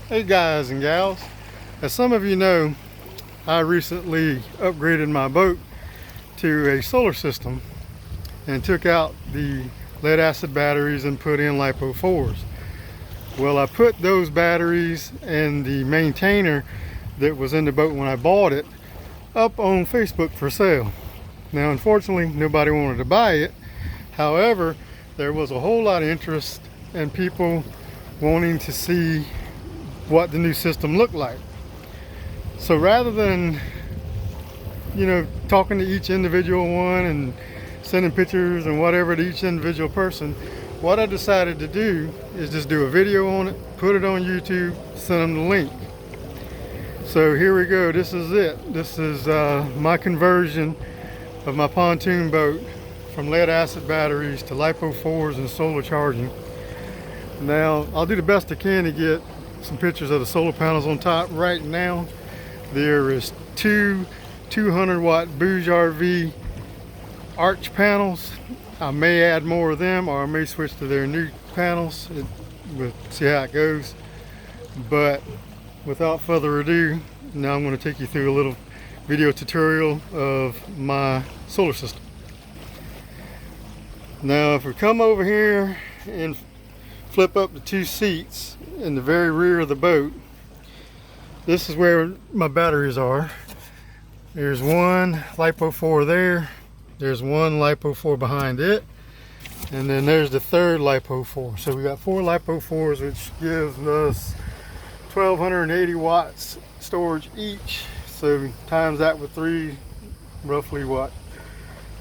Hey guys and gals, as some of you know, I recently upgraded my boat to a solar system and took out the lead acid batteries and put in lipo4s. Well, I put those batteries and the maintainer that was in the boat when I bought it up on Facebook for sale. Now unfortunately nobody wanted to buy it. However, there was a whole lot of interest and people wanting to see what the new system looked like. So rather than, talking to each individual one and sending pictures and whatever to each individual person, what I decided to do is just do a video on it, put it on YouTube, send them the link. So here we go. This is it. This is my conversion of my pontoon boat from lead acid batteries to lipo4s and solar charging. Now I'll do the best I can to get some pictures of the solar panels on top. Right now there is two 200 watt BougeRV arch panels. I may add more of them, or I may switch to their new panels. We'll see how it goes. But without further ado, now I'm going to take you through a little video tutorial of my solar system. Now if we come over here and flip up the two seats in the very rear of the boat, this is where my batteries are. There's one lipo4 there, there's one lipo4 behind it, and then there's the third lipo4. So we got 4 lipo4s, which gives us 1280 watts storage each. So times that with 3, roughly what,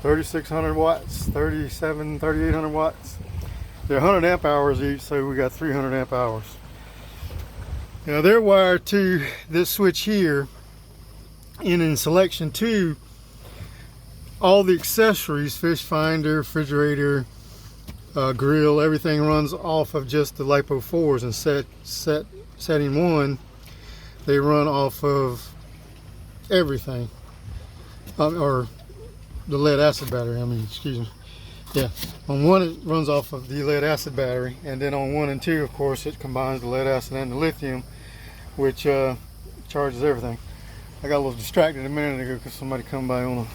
3600 watts, 3800 watts. They're 100 amp hours each, so we got 300 amp hours. Now they're wired to this switch here, and in selection 2, all the accessories, fish finder, refrigerator, grill, everything runs off of just the lipo4s. And setting 1, they run off of everything, or the lead acid battery, excuse me. Yeah, on 1 it runs off of the lead acid battery, and then on 1 and 2, of course, it combines the lead acid and the lithium, which charges everything. I got a little distracted a minute ago because somebody come by on a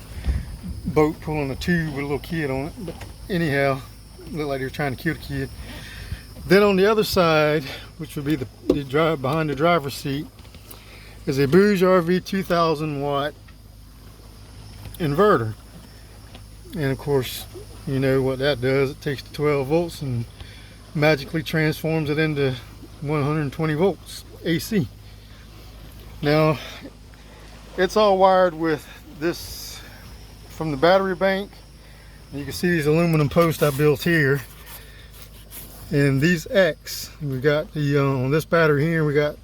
boat pulling a tube with a little kid on it. But anyhow, looked like they were trying to kill the kid. Then on the other side, which would be the drive behind the driver's seat, is a BougeRV 2000 watt inverter. And of course, you know what that does. It takes the 12 volts and magically transforms it into 120 volts AC. Now it's all wired with this from the battery bank. You can see these aluminum posts I built here, and these X, we got the on this battery here, we got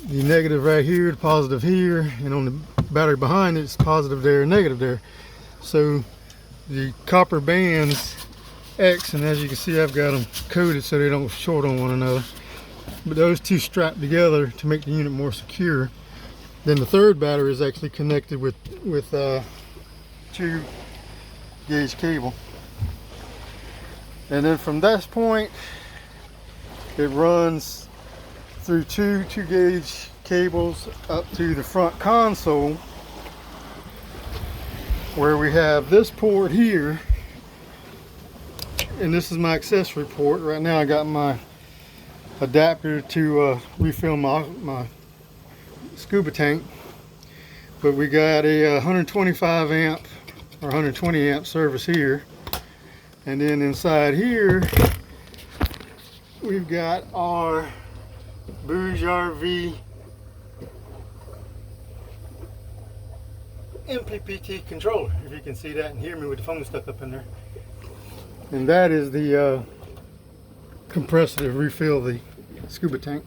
the negative right here, the positive here, and on the battery behind it, it's positive there, negative there. So the copper bands X, and as you can see, I've got them coated so they don't short on one another. But those two strap together to make the unit more secure. Then the third battery is actually connected with 2 gauge cable. And then from this point, it runs through two gauge cables up to the front console, where we have this port here, and this is my accessory port. Right now I got my adapter to refill my scuba tank, but we got a 125 amp or 120 amp service here, and then inside here we've got our BougeRV MPPT controller, if you can see that and hear me with the phone stuck up in there. And that is the compressor to refill the scuba tank.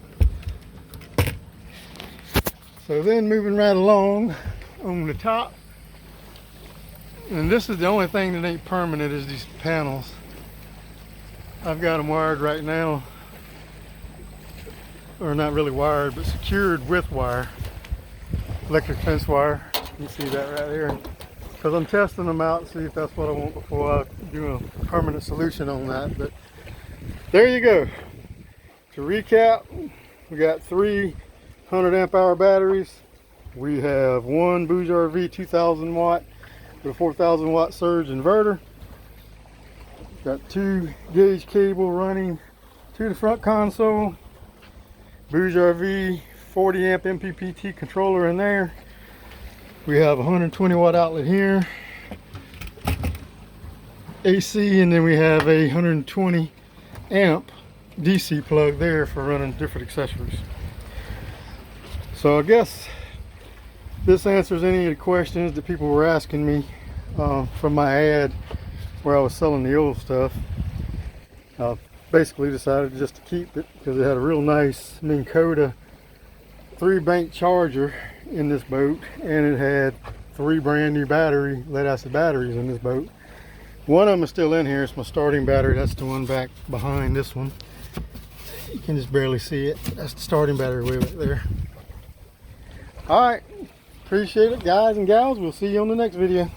So then moving right along on the top, and this is the only thing that ain't permanent, is these panels. I've got them wired right now, or not really wired, but secured with wire, electric fence wire. You see that right there, because I'm testing them out, see if that's what I want before I do a permanent solution on that. But there you go. To recap, we got 300 amp hour batteries. We have one BougeRV 2000 watt with a 4000 watt surge inverter. Got 2 gauge cable running to the front console. BougeRV 40 amp MPPT controller in there. We have a 120 watt outlet here, AC, and then we have a 120 amp DC plug there for running different accessories. So I guess this answers any of the questions that people were asking me from my ad where I was selling the old stuff. I basically decided just to keep it because it had a real nice Minn Kota 3-bank charger in this boat, and it had 3 brand new lead acid batteries in this boat. One of them is still in here. It's my starting battery. That's the one back behind this one. You can just barely see it. That's the starting battery way back there. All right, appreciate it, guys and gals. We'll see you on the next video.